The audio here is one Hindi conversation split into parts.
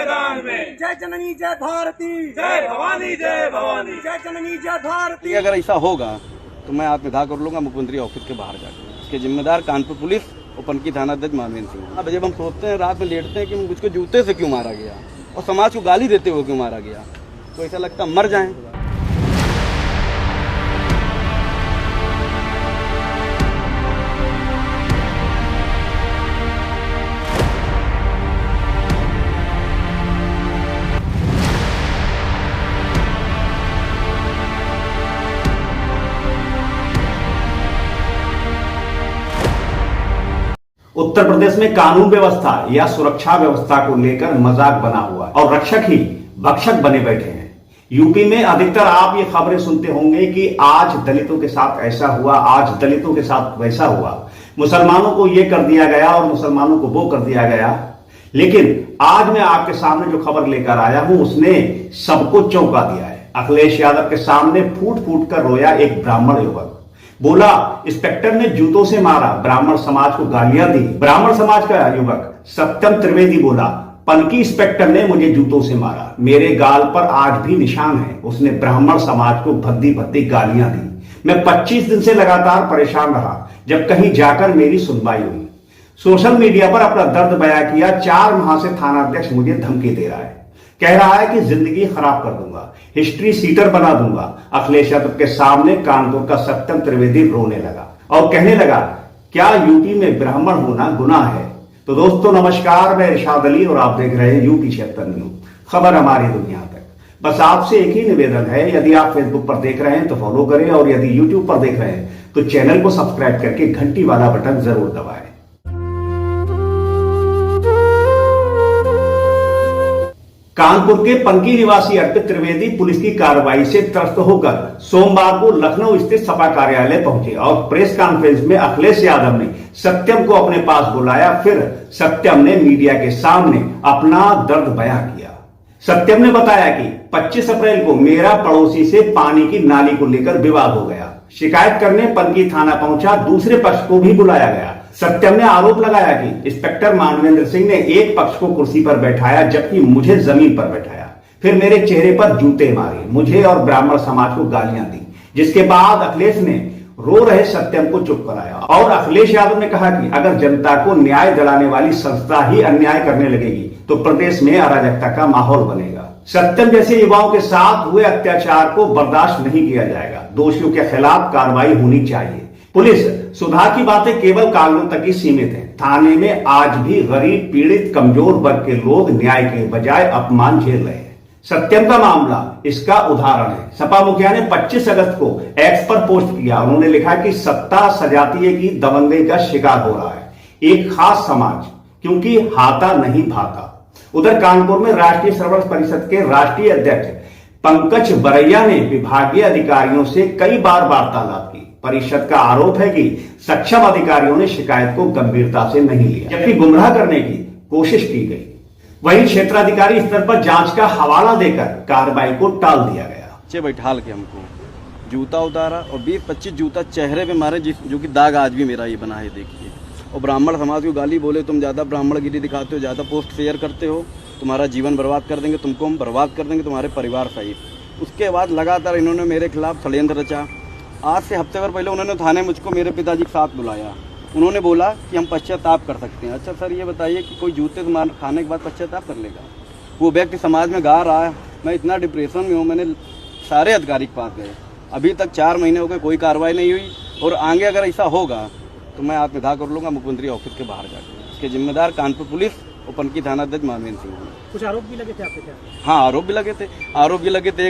मैदान में। जय जननी जय भारती, जय भवानी जय भवानी, जय जननी जय भारती। अगर ऐसा होगा तो मैं आत्मदाह कर लूंगा मुख्यमंत्री ऑफिस के बाहर जाकर। इसके जिम्मेदार कानपुर पुलिस और पनकी थाना अध्यक्ष मानवेंद्र सिंह। अब जब हम सोचते हैं रात में लेटते हैं कि मुझको जूते से क्यों मारा गया और समाज को गाली देते हुए क्यों मारा गया, तो ऐसा लगता मर जाएं। उत्तर प्रदेश में कानून व्यवस्था या सुरक्षा व्यवस्था को लेकर मजाक बना हुआ और रक्षक ही भक्षक बने बैठे हैं। यूपी में अधिकतर आप ये खबरें सुनते होंगे कि आज दलितों के साथ ऐसा हुआ, आज दलितों के साथ वैसा हुआ, मुसलमानों को ये कर दिया गया और मुसलमानों को वो कर दिया गया। लेकिन आज मैं आपके सामने जो खबर लेकर आया हूं उसने सबको चौंका दिया है। अखिलेश यादव के सामने फूट फूट कर रोया एक ब्राह्मण युवक। बोला इंस्पेक्टर ने जूतों से मारा, ब्राह्मण समाज को गालियां दी। ब्राह्मण समाज का युवक सत्यम त्रिवेदी बोला पनकी इंस्पेक्टर ने मुझे जूतों से मारा, मेरे गाल पर आज भी निशान है। उसने ब्राह्मण समाज को भद्दी भद्दी गालियां दी। मैं 25 दिन से लगातार परेशान रहा, जब कहीं जाकर मेरी सुनवाई हुई। सोशल मीडिया पर अपना दर्द बयां किया। 4 माह से थाना अध्यक्ष मुझे धमकी दे रहा है, कह रहा है कि जिंदगी खराब कर दूंगा, हिस्ट्री सीटर बना दूंगा। अखिलेश यादव के सामने कानपुर का सत्यम त्रिवेदी रोने लगा और कहने लगा क्या यूपी में ब्राह्मण होना गुनाह है। तो दोस्तों नमस्कार, मैं इरशाद अली और आप देख रहे हैं यूपी 76 न्यूज, खबर हमारी दुनिया तक। बस आपसे एक ही निवेदन है, यदि आप फेसबुक पर देख रहे हैं तो फॉलो करें और यदि यूट्यूब पर देख रहे हैं तो चैनल को सब्सक्राइब करके घंटी वाला बटन जरूर दबाएं। कानपुर के पनकी निवासी अर्पित त्रिवेदी पुलिस की कार्रवाई से त्रस्त होकर सोमवार को लखनऊ स्थित सपा कार्यालय पहुंचे और प्रेस कॉन्फ्रेंस में अखिलेश यादव ने सत्यम को अपने पास बुलाया। फिर सत्यम ने मीडिया के सामने अपना दर्द बयां किया। सत्यम ने बताया कि 25 अप्रैल को मेरा पड़ोसी से पानी की नाली को लेकर विवाद हो गया। शिकायत करने पनकी थाना पहुंचा, दूसरे पक्ष को भी बुलाया गया। सत्यम ने आरोप लगाया कि इंस्पेक्टर मानवेंद्र सिंह ने एक पक्ष को कुर्सी पर बैठाया जबकि मुझे जमीन पर बैठाया। फिर मेरे चेहरे पर जूते मारे, मुझे और ब्राह्मण समाज को गालियां दी। जिसके बाद अखिलेश ने रो रहे सत्यम को चुप कराया और अखिलेश यादव ने कहा कि अगर जनता को न्याय दिलाने वाली संस्था ही अन्याय करने लगेगी तो प्रदेश में अराजकता का माहौल बनेगा। सत्यम जैसे युवाओं के साथ हुए अत्याचार को बर्दाश्त नहीं किया जाएगा। दोषियों के खिलाफ कार्रवाई होनी चाहिए। पुलिस सुधार की बातें केवल कानून तक ही सीमित है। थाने में आज भी गरीब, पीड़ित, कमजोर वर्ग के लोग न्याय के बजाय अपमान झेल रहे हैं। सत्यम का मामला इसका उदाहरण है। सपा मुखिया ने 25 अगस्त को एक्स पर पोस्ट किया। उन्होंने लिखा कि सत्ता सजातीय की दबंगई का शिकार हो रहा है एक खास समाज, क्योंकि हाथा नहीं भाता। उधर कानपुर में राष्ट्रीय श्रवण परिषद के राष्ट्रीय अध्यक्ष पंकज बरैया ने विभागीय अधिकारियों से कई बार वार्तालाप की। परिषद का आरोप है कि सक्षम अधिकारियों ने शिकायत को गंभीरता से नहीं लिया, जबकि गुमराह करने की कोशिश की गई। वहीं क्षेत्राधिकारी स्तर पर जांच का हवाला देकर कार्रवाई को टाल दिया गया। बच्चे बैठाल के हमको जूता उतारा और 20-25 जूता चेहरे पे मारे, जो कि दाग आज भी मेरा ये बना है, देखिए। और ब्राह्मण समाज को गाली बोले, तुम ज्यादा ब्राह्मणगिरी दिखाते हो, ज्यादा पोस्ट शेयर करते हो, तुम्हारा जीवन बर्बाद कर देंगे, तुमको हम बर्बाद कर देंगे, तुम्हारे परिवार सहित। उसके बाद लगातार इन्होंने मेरे खिलाफ षड्यंत्र रचा। आज से हफ्ते भर पहले उन्होंने थाने मुझको मेरे पिताजी के साथ बुलाया। उन्होंने बोला कि हम पश्चाताप कर सकते हैं। अच्छा सर, ये बताइए कि कोई जूते से मार खाने के बाद पश्चाताप कर लेगा? वो व्यक्ति समाज में गा रहा है, मैं इतना डिप्रेशन में हूँ। मैंने सारे अधिकारी के पास गए, अभी तक 4 महीने हो गए, कोई कार्रवाई नहीं हुई। और आगे अगर ऐसा होगा तो मैं आत्मदाह कर लूंगा मुख्यमंत्री ऑफिस के बाहर जाकर। इसके जिम्मेदार कानपुर पुलिस और पनकी थाना अध्यक्ष मानवेंद्र सिंह। कुछ आरोप भी लगे थे आपके? क्या? हाँ, आरोप भी लगे थे।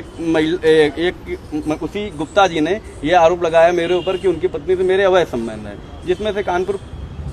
एक उसी गुप्ता जी ने ये आरोप लगाया मेरे ऊपर कि उनकी पत्नी से मेरे अवैध संबंध है, जिसमें से कानपुर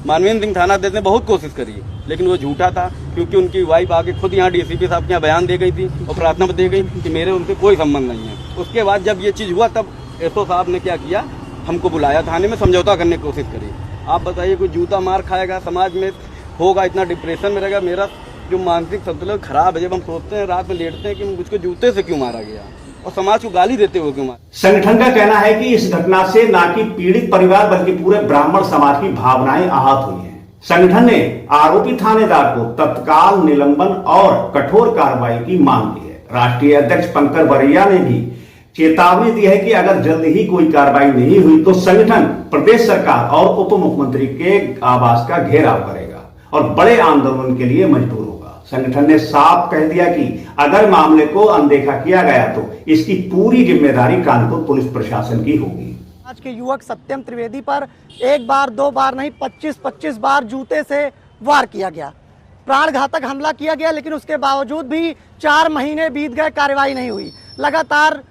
मानवेंद्र सिंह थाना अध्यक्ष ने बहुत कोशिश करी, लेकिन वो झूठा था, क्योंकि उनकी वाइफ आके खुद यहाँ डीसीपी साहब के यहाँ बयान दे गई थी और प्रार्थना दे गई कि मेरे उनसे कोई संबंध नहीं है। उसके बाद जब ये चीज़ हुआ तब एसओ साहब ने क्या किया, हमको बुलाया थाने में, समझौता करने की कोशिश करी। आप बताइए, कोई जूता मार खाएगा, समाज में होगा, इतना डिप्रेशन में रहेगा। मेरा जो मानसिक संतुलन खराब है, जब हम सोचते हैं रात में लेटते हैं कि मुझको जूते से क्यों मारा गया और समाज को गाली देते हुए क्यों मारा। संगठन का कहना है कि इस घटना से न कि पीड़ित परिवार बल्कि पूरे ब्राह्मण समाज की भावनाएं आहत हुई हैं। संगठन ने आरोपी थानेदार को तत्काल निलंबन और कठोर कार्रवाई की मांग की है। राष्ट्रीय अध्यक्ष पंकज बरैया ने भी चेतावनी दी है कि अगर जल्द ही कोई कार्रवाई नहीं हुई तो संगठन प्रदेश सरकार और उप मुख्यमंत्री के आवास का घेराव करेगा और बड़े आंदोलन के लिए मजबूर होगा। संगठन ने साफ कह दिया कि अगर मामले को अनदेखा किया गया तो इसकी पूरी जिम्मेदारी कानपुर पुलिस प्रशासन की होगी। आज के युवक सत्यम त्रिवेदी पर एक बार दो बार नहीं 25-25 बार जूते से वार किया गया, प्राण घातक हमला किया गया, लेकिन उसके बावजूद भी 4 महीने बीत गए, कार्रवाई नहीं हुई। लगातार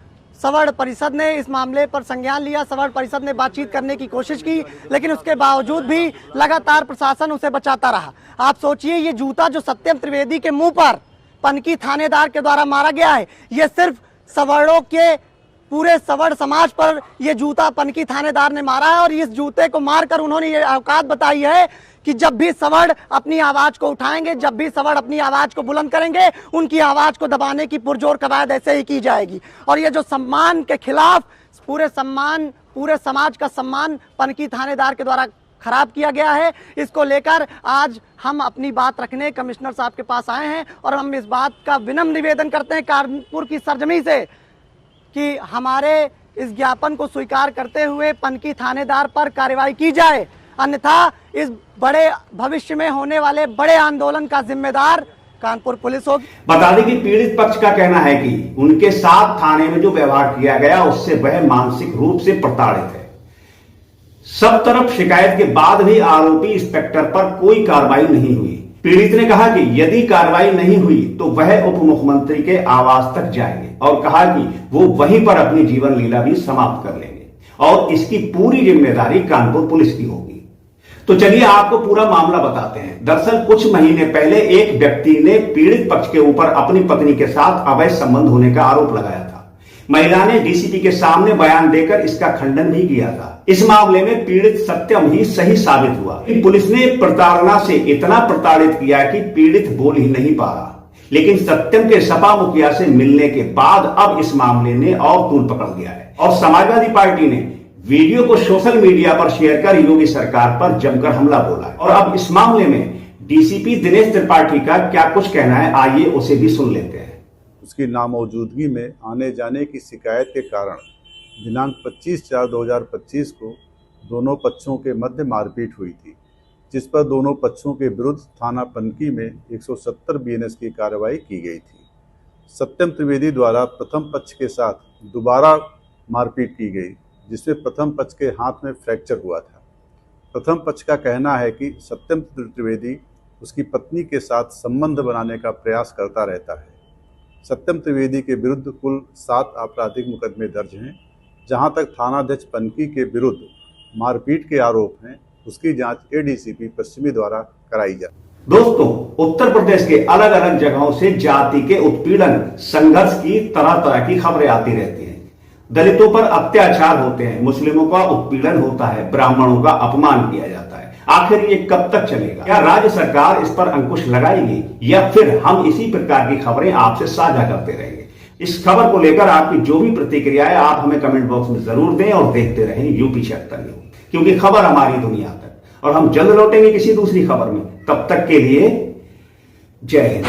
सवर्ण परिषद ने इस मामले पर संज्ञान लिया, सवर्ण परिषद ने बातचीत करने की कोशिश की, लेकिन उसके बावजूद भी लगातार प्रशासन उसे बचाता रहा। आप सोचिए, ये जूता जो सत्यम त्रिवेदी के मुंह पर पनकी थानेदार के द्वारा मारा गया है, ये सिर्फ सवर्णों के पूरे सवर्ण समाज पर ये जूता पनकी थानेदार ने मारा है। और इस जूते को मारकर उन्होंने ये औकात बताई है कि जब भी सवर्ण अपनी आवाज को उठाएंगे, जब भी सवर्ण अपनी आवाज को बुलंद करेंगे, उनकी आवाज को दबाने की पुरजोर कवायद ऐसे ही की जाएगी। और ये जो सम्मान के खिलाफ पूरे समाज का सम्मान पनकी थानेदार के द्वारा खराब किया गया है, इसको लेकर आज हम अपनी बात रखने कमिश्नर साहब के पास आए हैं और हम इस बात का विनम्र निवेदन करते हैं कानपुर की सरजमी से कि हमारे इस ज्ञापन को स्वीकार करते हुए पनकी थानेदार पर कार्रवाई की जाए, अन्यथा इस बड़े भविष्य में होने वाले बड़े आंदोलन का जिम्मेदार कानपुर पुलिस होगी। बता दें कि पीड़ित पक्ष का कहना है कि उनके साथ थाने में जो व्यवहार किया गया उससे वह मानसिक रूप से प्रताड़ित है। सब तरफ शिकायत के बाद भी आरोपी इंस्पेक्टर पर कोई कार्रवाई नहीं हुई। पीड़ित ने कहा कि यदि कार्रवाई नहीं हुई तो वह उप मुख्यमंत्री के आवास तक जाएंगे और कहा कि वो वहीं पर अपनी जीवन लीला भी समाप्त कर लेंगे और इसकी पूरी जिम्मेदारी कानपुर पुलिस की होगी। तो चलिए आपको पूरा मामला बताते हैं। दरअसल कुछ महीने पहले एक व्यक्ति ने पीड़ित पक्ष के ऊपर अपनी पत्नी के साथ अवैध संबंध होने का आरोप लगाया था। महिला ने डीसीपी के सामने बयान देकर इसका खंडन भी किया था। इस मामले में पीड़ित सत्यम ही सही साबित हुआ कि पुलिस ने प्रताड़ना से इतना प्रताड़ित किया कि पीड़ित बोल ही नहीं पा रहा। लेकिन सत्यम के सपा मुखिया से मिलने के बाद अब इस मामले ने और तूल पकड़ लिया है और समाजवादी पार्टी ने वीडियो को सोशल मीडिया पर शेयर कर योगी सरकार पर जमकर हमला बोला है। और अब इस मामले में डीसीपी दिनेश त्रिपाठी का क्या कुछ कहना है, आइए उसे भी सुन लेते हैं। उसकी नामौजूदगी में आने जाने की शिकायत के कारण दिनांक 25/4/2025 को दोनों पक्षों के मध्य मारपीट हुई थी, जिस पर दोनों पक्षों के विरुद्ध थाना पनकी में 170 बीएनएस की कार्रवाई की गई थी। सत्यम त्रिवेदी द्वारा प्रथम पक्ष के साथ दोबारा मारपीट की गई, जिसमें प्रथम पक्ष के हाथ में फ्रैक्चर हुआ था। प्रथम पक्ष का कहना है कि सत्यम त्रिवेदी उसकी पत्नी के साथ संबंध बनाने का प्रयास करता रहता है। सत्यम त्रिवेदी के विरुद्ध कुल 7 आपराधिक मुकदमे दर्ज हैं। जहां तक थानाध्यक्ष पनकी के विरुद्ध मारपीट के आरोप हैं, उसकी जांच एडीसीपी पश्चिमी द्वारा कराई जाए। दोस्तों, उत्तर प्रदेश के अलग अलग जगहों से जाति के उत्पीड़न, संघर्ष की तरह तरह की खबरें आती रहती हैं। दलितों पर अत्याचार होते हैं, मुस्लिमों का उत्पीड़न होता है, ब्राह्मणों का अपमान किया जाता है। आखिर ये कब तक चलेगा? क्या राज्य सरकार इस पर अंकुश लगाएगी या फिर हम इसी प्रकार की खबरें आपसे साझा करते रहेंगे? इस खबर को लेकर आपकी जो भी प्रतिक्रिया है आप हमें कमेंट बॉक्स में जरूर दें और देखते रहें यूपी 76 न्यूज़, क्योंकि खबर हमारी दुनिया तक। और हम जल्द लौटेंगे किसी दूसरी खबर में। तब तक के लिए जय हिंद।